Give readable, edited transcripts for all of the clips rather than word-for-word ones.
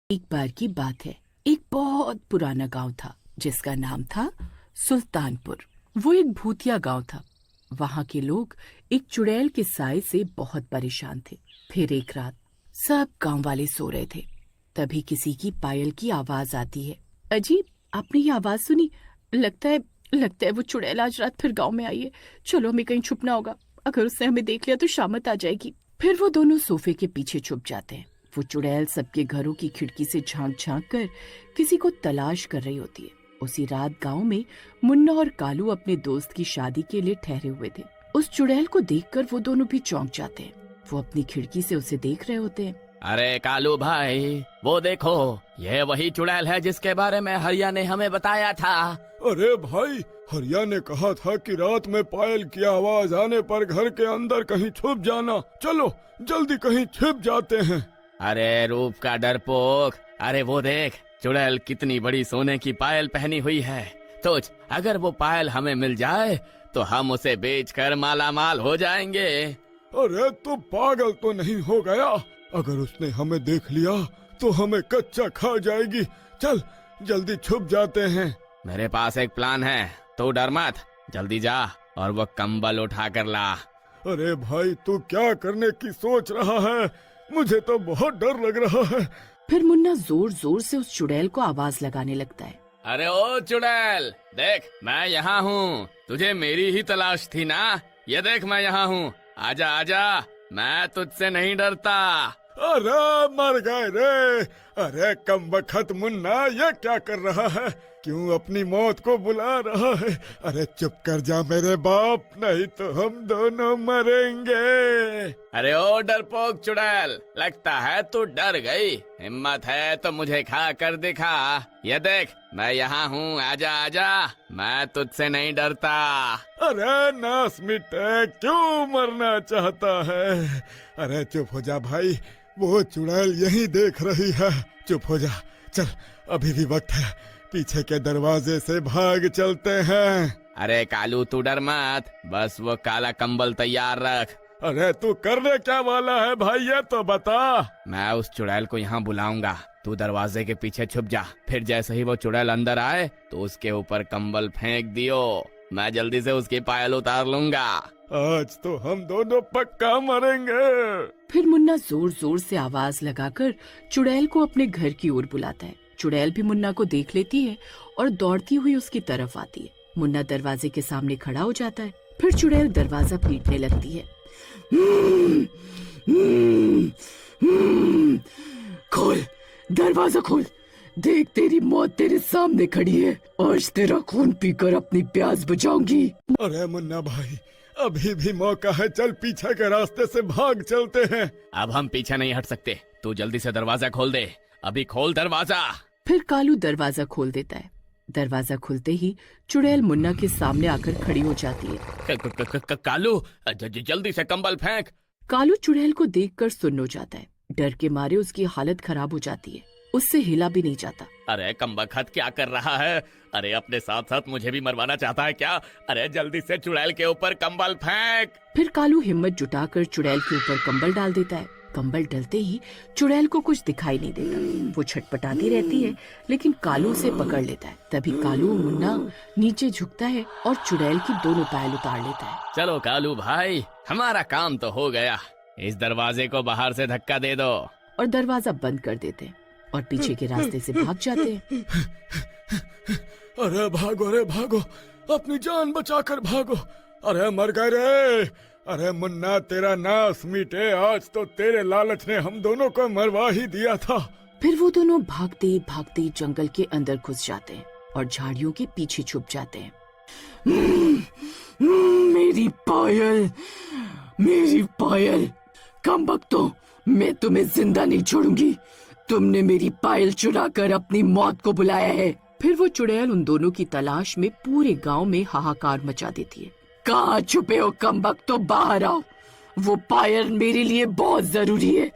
एक बार की बात है। एक बहुत पुराना गांव था जिसका नाम था सुल्तानपुर। वो एक भूतिया गांव था। वहां के लोग एक चुड़ैल के साए से बहुत परेशान थे। फिर एक रात सब गांव वाले सो रहे थे, तभी किसी की पायल की आवाज आती है। अजीब, आपने ये आवाज सुनी? लगता है वो चुड़ैल आज रात फिर गांव में आई है। चलो, हमें कहीं छुपना होगा। अगर उसने हमें देख लिया तो शामत आ जाएगी। फिर वो दोनों सोफे के पीछे छुप जाते हैं। वो चुड़ैल सबके घरों की खिड़की से झांक झांक कर किसी को तलाश कर रही होती है। उसी रात गांव में मुन्ना और कालू अपने दोस्त की शादी के लिए ठहरे हुए थे। उस चुड़ैल को देखकर वो दोनों भी चौंक जाते हैं। वो अपनी खिड़की से उसे देख रहे होते हैं। अरे कालू भाई, वो देखो, ये वही चुड़ैल है जिसके बारे में हरिया ने हमें बताया था। अरे भाई, हरिया ने कहा था कि रात में पायल की आवाज आने पर घर के अंदर कहीं छुप जाना। चलो जल्दी कहीं छिप जाते हैं। अरे रूप का डरपोक, अरे वो देख, चुड़ैल कितनी बड़ी सोने की पायल पहनी हुई है। सोच, अगर वो पायल हमें मिल जाए तो हम उसे बेचकर माला माल हो जाएंगे। अरे तू पागल तो नहीं हो गया? अगर उसने हमें देख लिया तो हमें कच्चा खा जाएगी। चल जल्दी छुप जाते हैं। मेरे पास एक प्लान है, तू डर मत, जल्दी जा और वो कंबल उठा कर ला। अरे भाई, तू क्या करने की सोच रहा है? मुझे तो बहुत डर लग रहा है। फिर मुन्ना जोर जोर से उस चुड़ैल को आवाज लगाने लगता है। अरे ओ चुड़ैल, देख मैं यहाँ हूँ। तुझे मेरी ही तलाश थी ना? ये देख मैं यहाँ हूँ, आजा आजा, मैं तुझसे नहीं डरता। अरे मर गए रे। अरे कमबख्त मुन्ना, ये क्या कर रहा है? क्यों अपनी मौत को बुला रहा है? अरे चुप कर जा मेरे बाप, नहीं तो हम दोनों मरेंगे। अरे ओ डरपोक चुड़ैल, लगता है तू डर गई। हिम्मत है तो मुझे खा कर दिखा। ये देख मैं यहाँ हूँ, आजा आजा, मैं तुझसे नहीं डरता। अरे नास मिटे, क्यों मरना चाहता है? अरे चुप हो जा भाई, वो चुड़ैल यही देख रही है। चुप हो जा, चल अभी भी वक्त है, पीछे के दरवाजे से भाग चलते हैं। अरे कालू तू डर मत, बस वो काला कंबल तैयार रख। अरे तू करने क्या वाला है भाई, ये तो बता। मैं उस चुड़ैल को यहाँ बुलाऊंगा, तू दरवाजे के पीछे छुप जा। फिर जैसे ही वो चुड़ैल अंदर आए तो उसके ऊपर कंबल फेंक दियो। मैं जल्दी से उसकी पायल उतार लूंगा। आज तो हम दोनों पक्का मरेंगे। फिर मुन्ना जोर जोर से आवाज लगाकर चुड़ैल को अपने घर की ओर बुलाता है। चुड़ैल भी मुन्ना को देख लेती है और दौड़ती हुई उसकी तरफ आती है। मुन्ना दरवाजे के सामने खड़ा हो जाता है। फिर चुड़ैल दरवाजा पीटने लगती है। खोल, दरवाजा खोल, देख तेरी मौत तेरे सामने खड़ी है। आज तेरा खून पीकर अपनी प्यास बुझाऊंगी। अरे मुन्ना भाई, अभी भी मौका है, चल पीछे के रास्ते से भाग चलते हैं। अब हम पीछे नहीं हट सकते, तू जल्दी से दरवाजा खोल दे, अभी खोल दरवाजा। फिर कालू दरवाजा खोल देता है। दरवाजा खुलते ही चुड़ैल मुन्ना के सामने आकर खड़ी हो जाती है। कालू जल्दी से कंबल फेंक। कालू चुड़ैल को देखकर सुन्न हो जाता है। डर के मारे उसकी हालत खराब हो जाती है, उससे हिला भी नहीं जाता। अरे कमबख्त क्या कर रहा है? अरे अपने साथ साथ मुझे भी मरवाना चाहता है क्या? अरे जल्दी से चुड़ैल के ऊपर कंबल फेंक। फिर कालू हिम्मत जुटाकर चुड़ैल के ऊपर कंबल डाल देता है। कंबल डलते ही चुड़ैल को कुछ दिखाई नहीं देता। वो छटपटाती रहती है, लेकिन कालू उसे पकड़ लेता है। तभी कालू मुन्ना नीचे झुकता है और चुड़ैल की दोनों पायल उतार लेता है। चलो कालू भाई, हमारा काम तो हो गया। इस दरवाजे को बाहर से धक्का दे दो। और दरवाजा बंद कर देते हैं और पीछे के रास्ते से भाग जाते हैं। अरे भागो रे भागो, अपनी जान बचाकर भागो। अरे मर गए रे। अरे मुन्ना, तेरा नाश मिटे, आज तो तेरे लालच ने हम दोनों को मरवा ही दिया था। फिर वो दोनों भागते भागते जंगल के अंदर घुस जाते हैं और झाड़ियों के पीछे छुप जाते हैं। मेरी पायल, मेरी पायल, कमबख्तों, मैं तुम्हें जिंदा नहीं छोड़ूंगी। तुमने मेरी पायल चुरा कर अपनी मौत को बुलाया है। फिर वो चुड़ैल उन दोनों की तलाश में पूरे गांव में हाहाकार मचा देती है। कहाँ छुपे हो कमबख्तों, बाहर आओ, वो पायल मेरे लिए बहुत जरूरी है।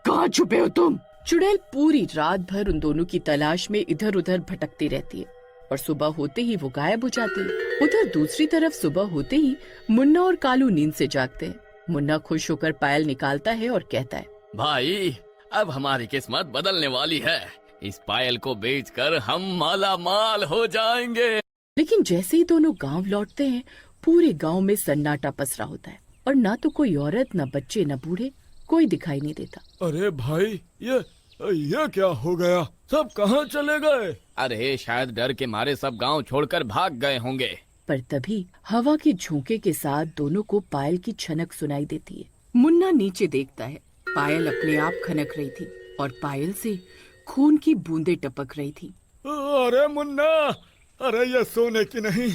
कहाँ छुपे हो तुम? चुड़ैल पूरी रात भर उन दोनों की तलाश में इधर उधर भटकती रहती है और सुबह होते ही वो गायब हो जाती है। उधर दूसरी तरफ सुबह होते ही मुन्ना और कालू नींद से जागते हैं। मुन्ना खुश होकर पायल निकालता है और कहता है, भाई अब हमारी किस्मत बदलने वाली है। इस पायल को बेचकर हम माला माल हो जाएंगे। लेकिन जैसे ही दोनों गांव लौटते हैं, पूरे गांव में सन्नाटा पसरा होता है और ना तो कोई औरत, ना बच्चे, ना बूढ़े, कोई दिखाई नहीं देता। अरे भाई, ये क्या हो गया? सब कहाँ चले गए? अरे शायद डर के मारे सब गांव छोड़कर भाग गए होंगे। पर तभी हवा के झोंके के साथ दोनों को पायल की छनक सुनाई देती है। मुन्ना नीचे देखता है। पायल अपने आप खनक रही थी और पायल से खून की बूंदें टपक रही थी। अरे मुन्ना, अरे ये सोने की नहीं,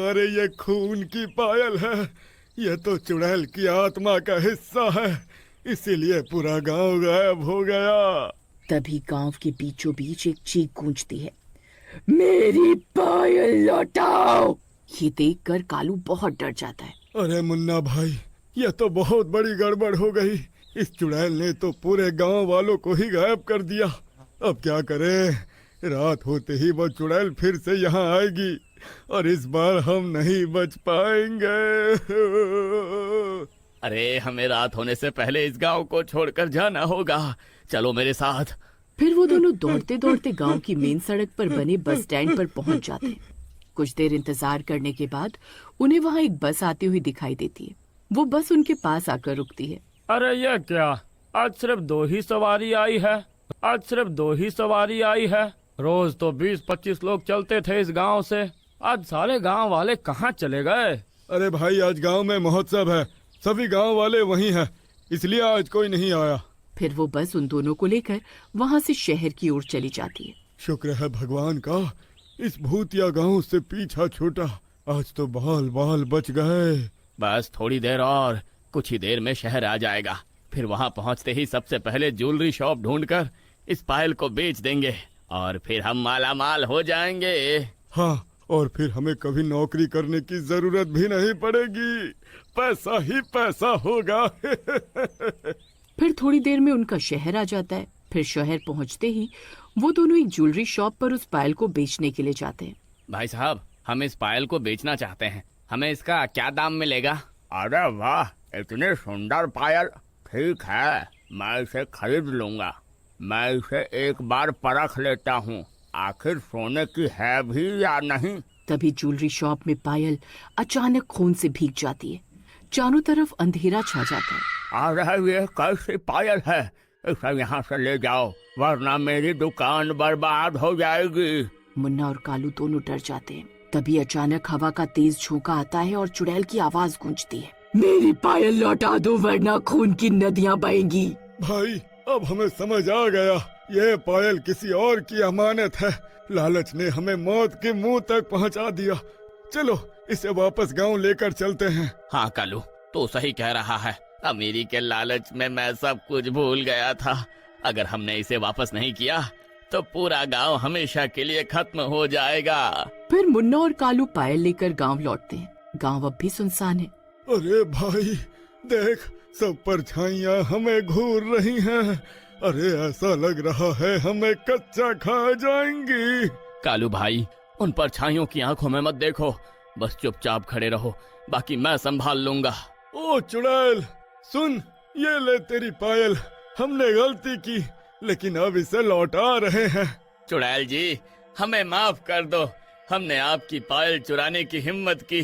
अरे ये खून की पायल है। ये तो चुड़ैल की आत्मा का हिस्सा है, इसीलिए पूरा गांव गायब हो गया। तभी गांव के बीचों बीच एक चीख गूंजती है, मेरी पायल लौटाओ। ये देखकर कालू बहुत डर जाता है। अरे मुन्ना भाई, ये तो बहुत बड़ी गड़बड़ हो गई। इस चुड़ैल ने तो पूरे गांव वालों को ही गायब कर दिया। अब क्या करें? रात होते ही वो चुड़ैल फिर से यहाँ आएगी और इस बार हम नहीं बच पाएंगे। अरे हमें रात होने से पहले इस गांव को छोड़कर जाना होगा। चलो मेरे साथ। फिर वो दोनों दौड़ते दौड़ते गांव की मेन सड़क पर बने बस स्टैंड पर पहुंच जाते हैं। कुछ देर इंतजार करने के बाद उन्हें वहां एक बस आती हुई दिखाई देती है। वो बस उनके पास आकर रुकती है। अरे ये क्या, आज सिर्फ 2 ही सवारी आई है। आज सिर्फ 2 ही सवारी आई है। रोज तो 20-25 लोग चलते थे इस गांव से। आज सारे गांव वाले कहाँ चले गए? अरे भाई, आज गांव में महोत्सव है, सभी गांव वाले वहीं हैं, इसलिए आज कोई नहीं आया। फिर वो बस उन दोनों को लेकर वहां से शहर की ओर चली जाती है। शुक्र है भगवान का, इस भूतिया गांव से पीछा छूटा। आज तो बाल बाल बच गए। बस थोड़ी देर और, कुछ ही देर में शहर आ जाएगा। फिर वहां पहुंचते ही सबसे पहले ज्वेलरी शॉप ढूंढकर इस पायल को बेच देंगे और फिर हम माला माल हो जाएंगे। हाँ, और फिर हमें कभी नौकरी करने की जरूरत भी नहीं पड़ेगी। पैसा ही पैसा होगा। फिर थोड़ी देर में उनका शहर आ जाता है। फिर शहर पहुंचते ही वो दोनों एक ज्वेलरी शॉप पर उस पायल को बेचने के लिए जाते हैं। भाई साहब, हम इस पायल को बेचना चाहते हैं, हमें इसका क्या दाम मिलेगा? अरे वाह, इतनी सुंदर पायल। ठीक है, मैं इसे खरीद लूंगा। मैं इसे एक बार परख लेता हूँ, आखिर सोने की है भी या नहीं। तभी ज्वेलरी शॉप में पायल अचानक खून से भीग जाती है। चारों तरफ अंधेरा छा जाता है। अरे ये कैसी पायल है? इसे यहाँ से ले जाओ, वरना मेरी दुकान बर्बाद हो जाएगी। मुन्ना और कालू दोनों डर जाते हैं। तभी अचानक हवा का तेज झोंका आता है और चुड़ैल की आवाज गूंजती है, मेरी पायल लौटा दो वरना खून की नदियां बहेंगी। भाई, अब हमें समझ आ गया, ये पायल किसी और की अमानत है। लालच ने हमें मौत के मुंह तक पहुंचा दिया। चलो इसे वापस गांव लेकर चलते हैं। हाँ कालू, तो सही कह रहा है। अमीरी के लालच में मैं सब कुछ भूल गया था। अगर हमने इसे वापस नहीं किया तो पूरा गांव हमेशा के लिए खत्म हो जाएगा। फिर मुन्ना और कालू पायल लेकर गांव लौटते हैं। गांव अब भी सुनसान है। अरे भाई देख, सब परछाइयां हमें घूर रही हैं। अरे ऐसा लग रहा है हमें कच्चा खा जाएंगी। कालू भाई, उन परछाइयों की आंखों में मत देखो, बस चुपचाप खड़े रहो, बाकी मैं संभाल लूंगा। ओ चुड़ैल सुन, ये ले तेरी पायल। हमने गलती की, लेकिन अब इसे लौटा रहे हैं। चुड़ैल जी, हमें माफ कर दो, हमने आपकी पायल चुराने की हिम्मत की,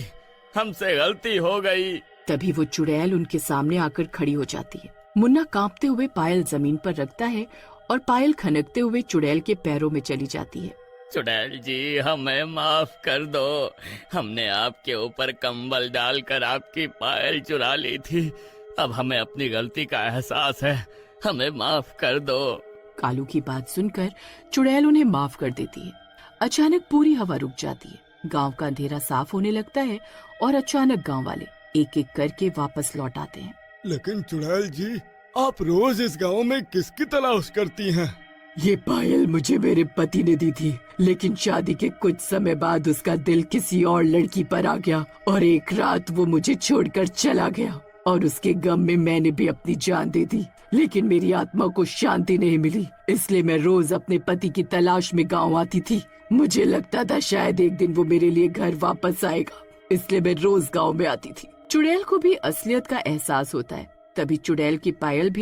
हमसे गलती हो गई। तभी वो चुड़ैल उनके सामने आकर खड़ी हो जाती है। मुन्ना कांपते हुए पायल जमीन पर रखता है और पायल खनकते हुए चुड़ैल के पैरों में चली जाती है। चुड़ैल जी, हमें माफ कर दो, हमने आपके ऊपर कंबल डालकर आपकी पायल चुरा ली थी। अब हमें अपनी गलती का एहसास है, हमें माफ कर दो। कालू की बात सुनकर चुड़ैल उन्हें माफ कर देती है। अचानक पूरी हवा रुक जाती है। गांव का अंधेरा साफ होने लगता है और अचानक गांव वाले एक एक करके वापस लौट आते हैं। लेकिन चुड़ैल जी, आप रोज इस गांव में किसकी तलाश करती हैं? ये पायल मुझे मेरे पति ने दी थी, लेकिन शादी के कुछ समय बाद उसका दिल किसी और लड़की पर आ गया और एक रात वो मुझे छोड़कर चला गया और उसके गम में मैंने भी अपनी जान दे दी। लेकिन मेरी आत्मा को शांति नहीं मिली, इसलिए मैं रोज अपने पति की तलाश में गांव आती थी। मुझे लगता था शायद एक दिन वो मेरे लिए घर वापस आएगा, इसलिए मैं रोज गांव में आती थी। चुड़ैल को भी असलियत का एहसास होता है। तभी चुड़ैल की पायल भी